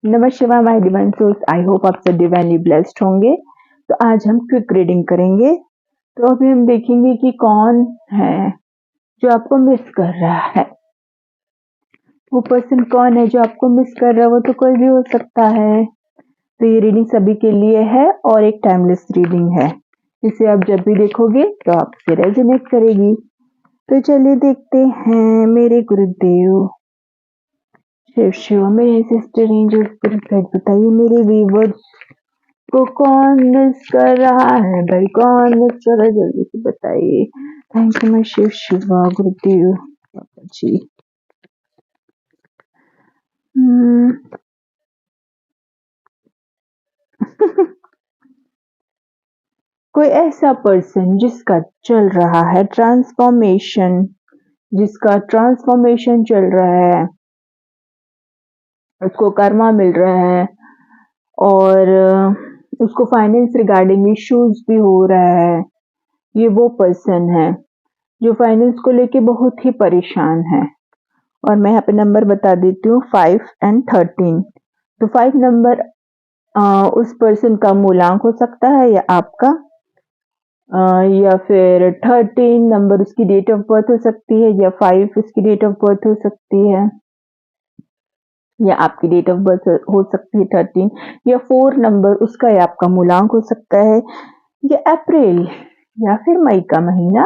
नमस्कार my divine souls, I hope आप सब डिवाइनली ब्लेस्ड होंगे। तो आज हम क्विक रीडिंग करेंगे। तो अभी हम देखेंगे कि कौन है जो आपको मिस कर रहा है। वो पर्सन कौन है जो आपको मिस कर रहा है। वो तो कोई भी हो सकता है। तो ये रीडिंग सभी के लिए है और एक टाइमलेस रीडिंग है। इसे आप जब भी देखोगे तो आपसे रेजोनेट करेगी। तो चलिए देखते हैं। मेरे गुरुदेव शिव मेरे सिस्टर एंजल स्पिरिट गाइड बताइए मेरे व्यूअर्स को कौन मिस कर रहा है। भाई कौन मिस कर रहा है, जल्दी से बताइए। थैंक यू मैं शिव शिवा गुरुदेव बाबा जी। कोई ऐसा पर्सन जिसका चल रहा है ट्रांसफॉर्मेशन, जिसका ट्रांसफॉर्मेशन चल रहा है, उसको कर्मा मिल रहा है और उसको फाइनेंस रिगार्डिंग इश्यूज भी हो रहा है। ये वो पर्सन है जो फाइनेंस को लेके बहुत ही परेशान है। और मैं यहाँ पे नंबर बता देती हूँ 5 और 13। तो 5 नंबर उस पर्सन का मूलांक हो सकता है या आपका, या फिर 13 नंबर उसकी डेट ऑफ बर्थ हो सकती है, या 5 उसकी डेट ऑफ बर्थ हो सकती है, या आपकी डेट ऑफ बर्थ हो सकती है 13, या 4 नंबर उसका या आपका मूलांक हो सकता है, या अप्रैल या फिर मई का महीना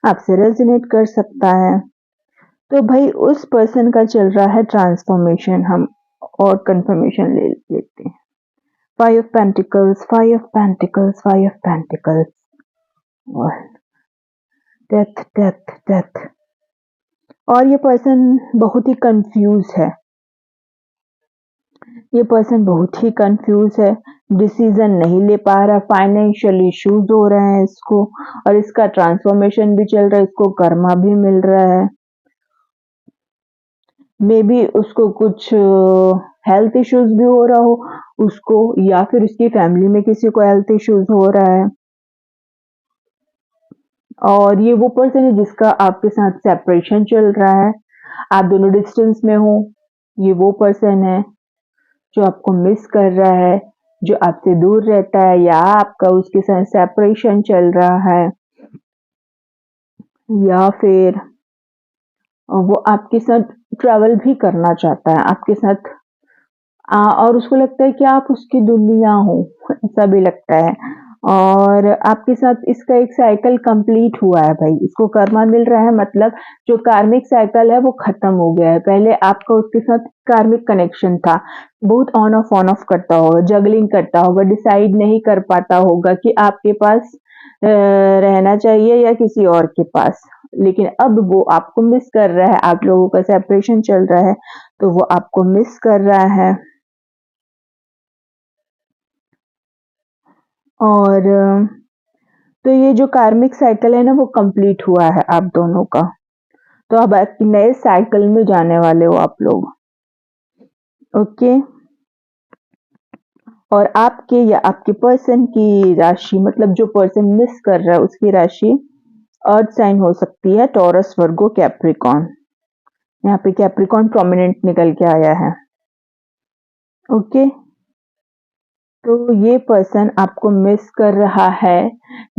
आपसे रेजोनेट कर सकता है। तो भाई उस पर्सन का चल रहा है ट्रांसफॉर्मेशन। हम और कंफर्मेशन ले लेते हैं। 5 of pentacles, 5 of pentacles, 5 of pentacles और डेथ डेथ डेथ। और ये पर्सन बहुत ही कंफ्यूज है। ये पर्सन बहुत ही कंफ्यूज है, डिसीजन नहीं ले पा रहा। फाइनेंशियल इश्यूज हो रहे हैं इसको, और इसका ट्रांसफॉर्मेशन भी चल रहा है, इसको कर्मा भी मिल रहा है। मे बी उसको कुछ हेल्थ इश्यूज भी हो रहा हो उसको, या फिर उसकी फैमिली में किसी को हेल्थ इश्यूज हो रहा है। और ये वो पर्सन है जिसका आपके साथ सेपरेशन चल रहा है, आप दोनों डिस्टेंस में हो। ये वो पर्सन है जो आपको मिस कर रहा है, जो आपसे दूर रहता है, या आपका उसके साथ सेपरेशन चल रहा है, या फिर वो आपके साथ ट्रैवल भी करना चाहता है आपके साथ। और उसको लगता है कि आप उसकी दुनिया हो, ऐसा भी लगता है। और आपके साथ इसका एक साइकिल कंप्लीट हुआ है भाई, इसको कर्मा मिल रहा है, मतलब जो कार्मिक साइकिल है वो खत्म हो गया है। पहले आपका उसके साथ कार्मिक कनेक्शन था, बहुत ऑन ऑफ करता होगा, जगलिंग करता होगा, डिसाइड नहीं कर पाता होगा कि आपके पास रहना चाहिए या किसी और के पास। लेकिन अब वो आपको मिस कर रहा है, आप लोगों का सेपरेशन चल रहा है, तो वो आपको मिस कर रहा है। और तो ये जो कार्मिक साइकिल है ना वो कंप्लीट हुआ है आप दोनों का। तो अब आप नए साइकिल में जाने वाले हो आप लोग। ओके। और आपके या आपके पर्सन की राशि, मतलब जो पर्सन मिस कर रहा है उसकी राशि अर्थ साइन हो सकती है, टॉरस, वर्गो, कैप्रिकॉन। यहाँ पे कैप्रिकॉन प्रोमिनेंट निकल के आया है। ओके। तो ये पर्सन आपको मिस कर रहा है,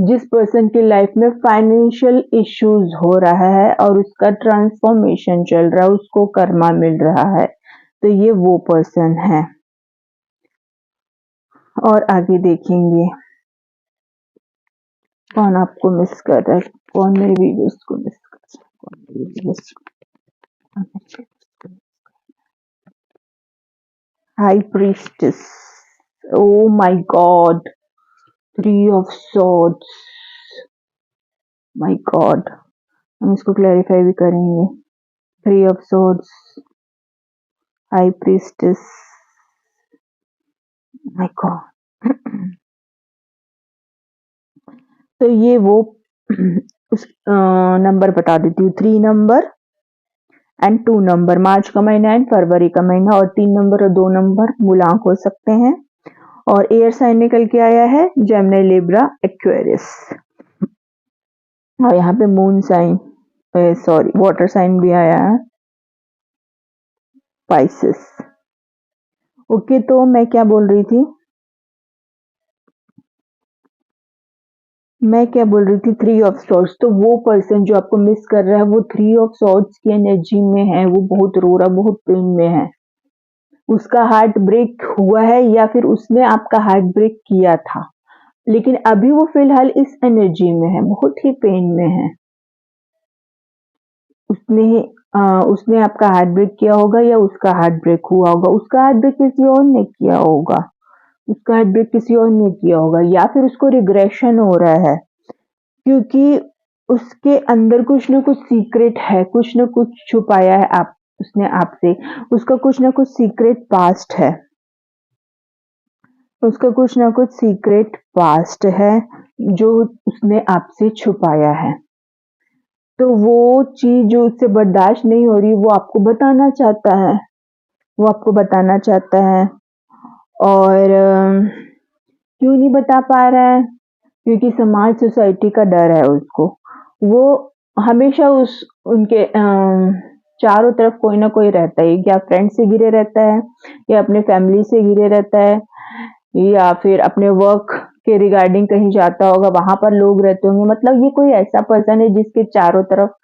जिस पर्सन की लाइफ में फाइनेंशियल इश्यूज हो रहा है और उसका ट्रांसफॉर्मेशन चल रहा है, उसको कर्मा मिल रहा है। तो ये वो पर्सन है। और आगे देखेंगे कौन आपको मिस कर रहा है, कौन मेरे व्यूअर्स को मिस कर रहा है, कौन मेरे व्यूअर्स को। High priestess, oh my God, 3 of swords, my God. हम इसको क्लैरिफाई भी करेंगे। 3 of swords, high priestess, my God. तो ये वो उस नंबर बता देती हूँ, 3 नंबर एंड 2 नंबर, मार्च का महीना एंड फरवरी का महीना, और 3 नंबर और 2 नंबर मूलांक हो सकते हैं। और एयर साइन निकल के आया है जेमिनी, लिब्रा, एक्वेरियस। और यहाँ पे moon sign, sorry water sign भी आया है, पाइसेस। ओके, तो मैं क्या बोल रही थी? मैं क्या बोल रही थी? थ्री ऑफ सॉर्ड्स, तो वो पर्सन जो आपको मिस कर रहा है वो थ्री ऑफ सॉर्ड्स की एनर्जी में है, वो बहुत रो रहा, बहुत पेन में है। उसका हार्ट ब्रेक हुआ है या फिर उसने आपका हार्ट ब्रेक किया था, लेकिन अभी वो फिलहाल इस एनर्जी में है, बहुत ही पेन में है। उसने उसने आपका हार्ट ब्रेक किया होगा या उसका हार्ट ब्रेक हुआ होगा। उसका हार्ट ब्रेक किसी और ने किया होगा, उसका हार्ट ब्रेक किसी और ने किया होगा, या फिर उसको रिग्रेशन हो रहा है क्योंकि उसके अंदर कुछ न कुछ सीक्रेट है, कुछ न कुछ छुपाया है आप उसने आपसे। उसका कुछ न कुछ सीक्रेट पास्ट है, उसका कुछ न कुछ सीक्रेट पास्ट है जो उसने आपसे छुपाया है। तो वो चीज़ जो उससे बर्दाश्त नहीं हो रही, वो आपको बताना चाहता है, वो आपको बताना चाहता है। और क्यों नहीं बता पा रहा है? क्योंकि समाज सोसाइटी का डर है उसको। वो हमेशा उस उनके चारों तरफ कोई ना कोई रहता है, या फ्रेंड से घिरे रहता है, या अपने फैमिली से घिरे रहता है, या फिर अपने वर्क के रिगार्डिंग कहीं जाता होगा, वहां पर लोग रहते होंगे। मतलब ये कोई ऐसा पर्सन है जिसके चारों तरफ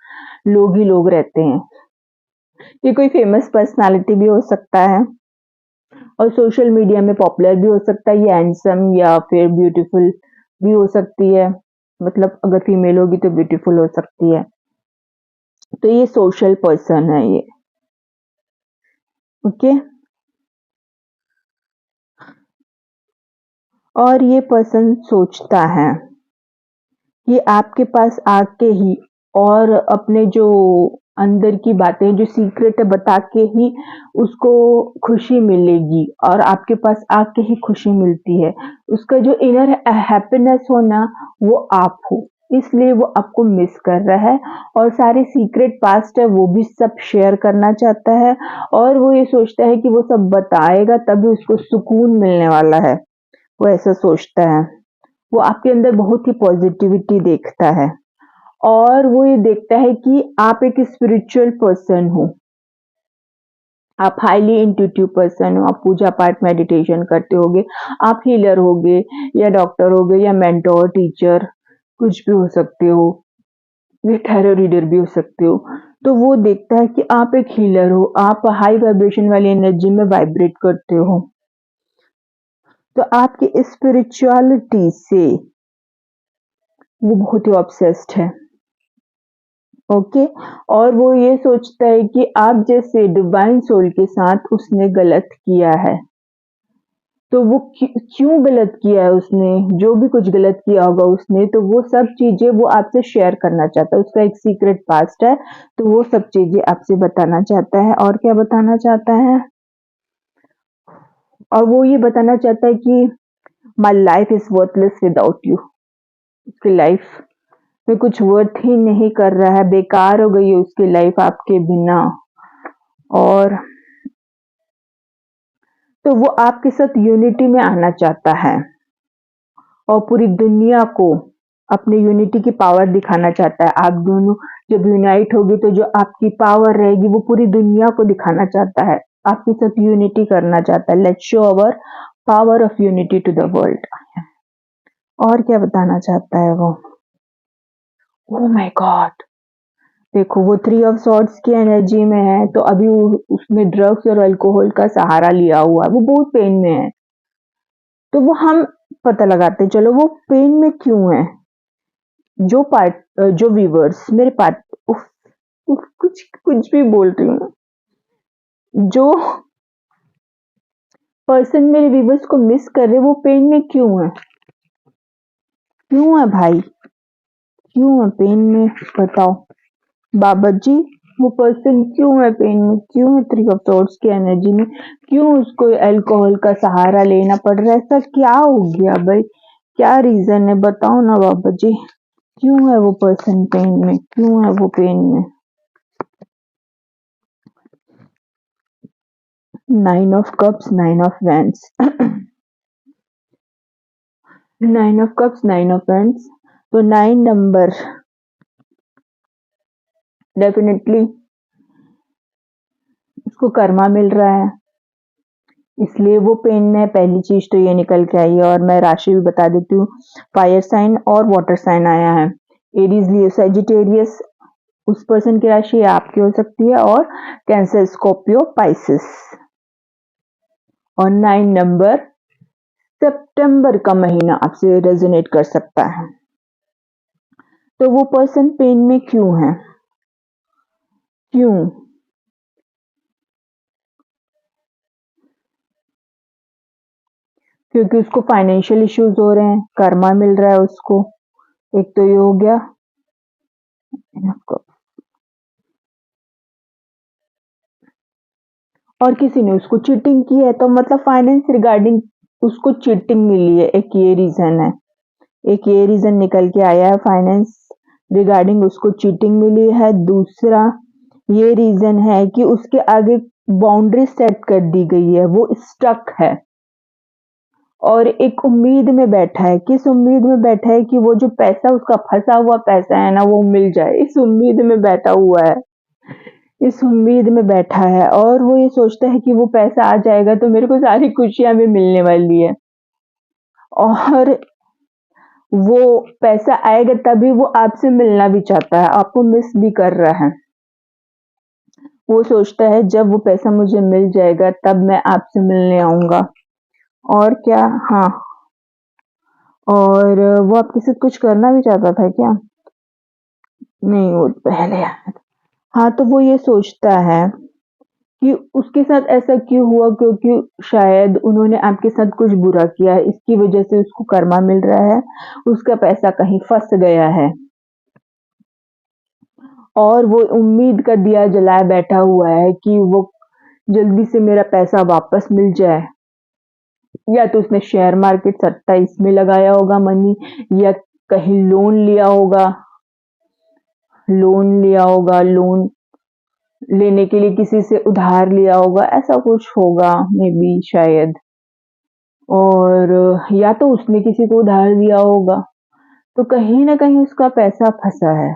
लोग ही लोग रहते हैं। ये कोई फेमस पर्सनालिटी भी हो सकता है और सोशल मीडिया में पॉपुलर भी हो सकता है। ये हैंडसम या फिर ब्यूटीफुल भी हो सकती है, मतलब अगर फीमेल होगी तो ब्यूटीफुल हो सकती है। तो ये सोशल पर्सन है ये। ओके, और ये पर्सन सोचता है कि आपके पास आके ही और अपने जो अंदर की बातें जो सीक्रेट है बता के ही उसको खुशी मिलेगी, और आपके पास आके ही खुशी मिलती है। उसका जो इनर हैप्पीनेस हो ना, वो आप हो, इसलिए वो आपको मिस कर रहा है और सारे सीक्रेट पास्ट है वो भी सब शेयर करना चाहता है। और वो ये सोचता है कि वो सब बताएगा तभी उसको सुकून मिलने वाला है, वो ऐसा सोचता है। वो आपके अंदर बहुत ही पॉजिटिविटी देखता है, और वो ये देखता है कि आप एक स्पिरिचुअल पर्सन हो, आप हाईली इंट्यूटिव पर्सन हो, आप पूजा पाठ मेडिटेशन करते होगे, आप हीलर होगे या डॉक्टर होगे या मेंटोर टीचर कुछ भी हो सकते हो, या टैरो रीडर भी हो सकते हो। तो वो देखता है कि आप एक हीलर हो, आप हाई वाइब्रेशन वाली एनर्जी में वाइब्रेट करते हो, तो आपकी स्पिरिचुअलिटी से वो बहुत ही ऑब्सेस्ड है। ओके, और वो ये सोचता है कि आप जैसे डिवाइन सोल के साथ उसने गलत किया है। तो वो क्यों गलत किया है उसने, जो भी कुछ गलत किया होगा उसने, तो वो सब चीजें वो आपसे शेयर करना चाहता है। उसका एक सीक्रेट पास्ट है, तो वो सब चीजें आपसे बताना चाहता है। और क्या बताना चाहता है? और वो ये बताना चाहता है कि my life is worthless without you. उसकी लाइफ में कुछ वर्थ ही नहीं कर रहा है, बेकार हो गई है उसकी लाइफ आपके बिना। और तो वो आपके साथ यूनिटी में आना चाहता है और पूरी दुनिया को अपने यूनिटी की पावर दिखाना चाहता है। आप दोनों जब यूनाइट होगी तो जो आपकी पावर रहेगी वो पूरी दुनिया को दिखाना चाहता है, आपके साथ यूनिटी करना चाहता है। Let's show our power of unity to the world. और क्या बताना चाहता है वो? ओह माय गॉड, देखो वो थ्री ऑफ सॉर्ड्स की एनर्जी में है, तो अभी उसने ड्रग्स और अल्कोहल का सहारा लिया हुआ है, वो बहुत पेन में है। तो वो हम पता लगाते हैं, चलो वो पेन में क्यों है। जो व्यूवर्स मेरे पार्ट उफ, उफ, कुछ कुछ भी बोल रही हूँ। जो पर्सन मेरे व्यूवर्स को मिस कर रहे वो पेन में क्यों है? क्यों है भाई, क्यों है पेन में? बताओ बाबा जी, वो पर्सन क्यों है पेन में, क्यों है थ्री ऑफ सॉर्ड्स की एनर्जी में, क्यों उसको अल्कोहल का सहारा लेना पड़ रहा है? ऐसा क्या हो गया भाई, क्या रीजन है? बताओ ना बाबा जी, क्यों है वो पर्सन पेन में, क्यों है वो पेन में? Nine of cups, nine of wands, nine of cups, nine of wands. तो 9 नंबर डेफिनेटली उसको कर्मा मिल रहा है। इसलिए वो पेन में पहली चीज तो ये निकल के आई है। और मैं राशि भी बता देती हूँ, फायर साइन और वाटर साइन आया है। एरीज, लियो, सजिटेरियस उस पर्सन की राशि आपकी हो सकती है, और कैंसर, स्कॉर्पियो, पाइसेस। और 9 नंबर, सितंबर का महीना आपसे रेजोनेट कर सकता है। तो वो पर्सन पेन में क्यों है? क्यों? क्योंकि उसको फाइनेंशियल इश्यूज हो रहे हैं, कर्मा मिल रहा है उसको। एक तो ये हो गया। और किसी ने उसको चीटिंग की है, तो मतलब फाइनेंस रिगार्डिंग उसको चीटिंग मिली है, एक ये रीजन है। एक ये रीजन निकल के आया है, फाइनेंस रिगार्डिंग उसको चीटिंग मिली है। दूसरा ये रीजन है कि उसके आगे बाउंड्री सेट कर दी गई है, वो स्टक है और एक उम्मीद में बैठा है। किस उम्मीद में बैठा है? कि वो जो पैसा, उसका फंसा हुआ पैसा है ना, वो मिल जाए। इस उम्मीद में बैठा हुआ है, इस उम्मीद में बैठा है। और वो ये सोचता है कि वो पैसा आ जाएगा तो मेरे को सारी खुशियां भी मिलने वाली है। और वो पैसा आएगा तभी वो आपसे मिलना भी चाहता है, आपको मिस भी कर रहा है। वो सोचता है जब वो पैसा मुझे मिल जाएगा तब मैं आपसे मिलने आऊंगा। और क्या? हाँ। और वो आपके साथ कुछ करना भी चाहता था क्या? नहीं, वो पहले आया था। हाँ, तो वो ये सोचता है कि उसके साथ ऐसा क्यों हुआ, क्योंकि शायद उन्होंने आपके साथ कुछ बुरा किया है, इसकी वजह से उसको कर्मा मिल रहा है, उसका पैसा कहीं फंस गया है और वो उम्मीद का दिया जलाए बैठा हुआ है कि वो जल्दी से मेरा पैसा वापस मिल जाए। या तो उसने शेयर मार्केट सट्टा इसमें लगाया होगा मनी, या कहीं लोन लेने के लिए किसी से उधार लिया होगा, ऐसा कुछ होगा मे बी, शायद। और या तो उसने किसी को उधार दिया होगा, तो कहीं ना कहीं उसका पैसा फंसा है।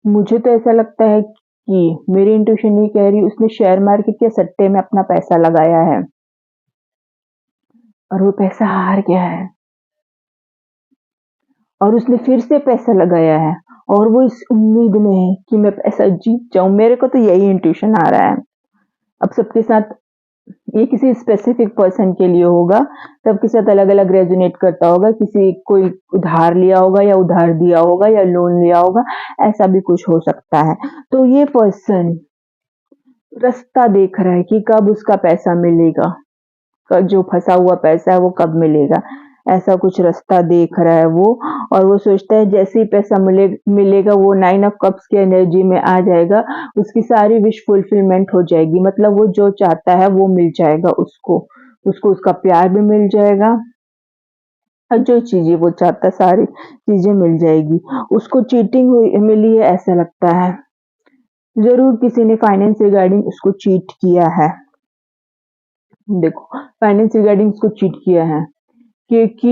मुझे तो ऐसा लगता है कि मेरी इंट्यूशन ये कह रही है, उसने शेयर मार्केट के सट्टे में अपना पैसा लगाया है और वो पैसा हार गया है और उसने फिर से पैसा लगाया है और वो इस उम्मीद में है कि मैं पैसा जीत जाऊं। मेरे को तो यही इंट्यूशन आ रहा है। अब सबके साथ, ये किसी स्पेसिफिक पर्सन के लिए होगा, सबके साथ अलग अलग रेजोनेट करता होगा। किसी कोई उधार लिया होगा या उधार दिया होगा या लोन लिया होगा, ऐसा भी कुछ हो सकता है। तो ये पर्सन रास्ता देख रहा है कि कब उसका पैसा मिलेगा, जो फंसा हुआ पैसा है वो कब मिलेगा, ऐसा कुछ रास्ता देख रहा है वो। और वो सोचता है जैसे ही पैसा मिलेगा वो 9 ऑफ कप्स की एनर्जी में आ जाएगा, उसकी सारी विश फुलफिलमेंट हो जाएगी। मतलब वो जो चाहता है वो मिल जाएगा उसको, उसको उसका प्यार भी मिल जाएगा और जो चीजें वो चाहता है सारी चीजें मिल जाएगी। उसको चीटिंग हुई मिली है ऐसा लगता है, जरूर किसी ने फाइनेंस रिगार्डिंग उसको चीट किया है। देखो, फाइनेंस रिगार्डिंग उसको चीट किया है क्योंकि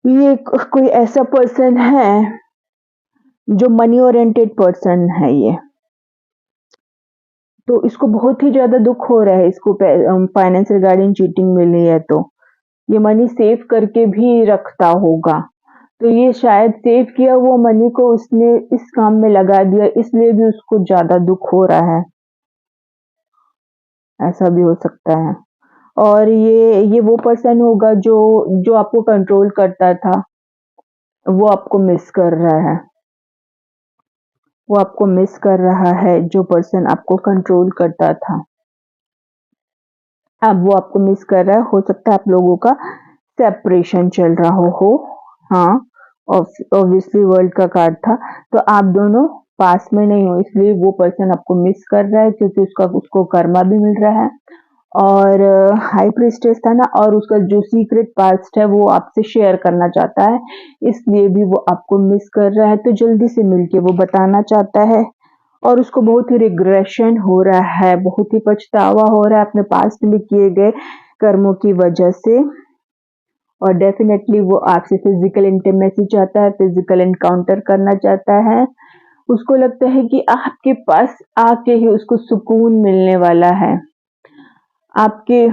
ये कोई ऐसा पर्सन है जो मनी ओरिएंटेड पर्सन है ये। तो इसको बहुत ही ज्यादा दुख हो रहा है, इसको फाइनेंस रिगार्डिंग चीटिंग मिली है। तो ये मनी सेव करके भी रखता होगा, तो ये शायद सेव किया हुआ मनी को उसने इस काम में लगा दिया, इसलिए भी उसको ज्यादा दुख हो रहा है, ऐसा भी हो सकता है। और ये वो पर्सन होगा जो जो आपको कंट्रोल करता था, वो आपको मिस कर रहा है। वो आपको मिस कर रहा है, जो पर्सन आपको कंट्रोल करता था, अब वो आपको मिस कर रहा है। हो सकता है आप लोगों का सेपरेशन चल रहा हो। हाँ, ऑब्वियसली वर्ल्ड का कार्ड था, तो आप दोनों पास में नहीं हो, इसलिए वो पर्सन आपको मिस कर रहा है क्योंकि उसको कर्मा भी मिल रहा है। और हाई प्रीस्टेस था ना, और उसका जो सीक्रेट पास्ट है वो आपसे शेयर करना चाहता है, इसलिए भी वो आपको मिस कर रहा है। तो जल्दी से मिलके वो बताना चाहता है और उसको बहुत ही रिग्रेशन हो रहा है, बहुत ही पछतावा हो रहा है अपने पास्ट में किए गए कर्मों की वजह से। और डेफिनेटली वो आपसे फिजिकल इंटीमेसी चाहता है, फिजिकल एनकाउंटर करना चाहता है। उसको लगता है कि आपके पास आके ही उसको सुकून मिलने वाला है। आपके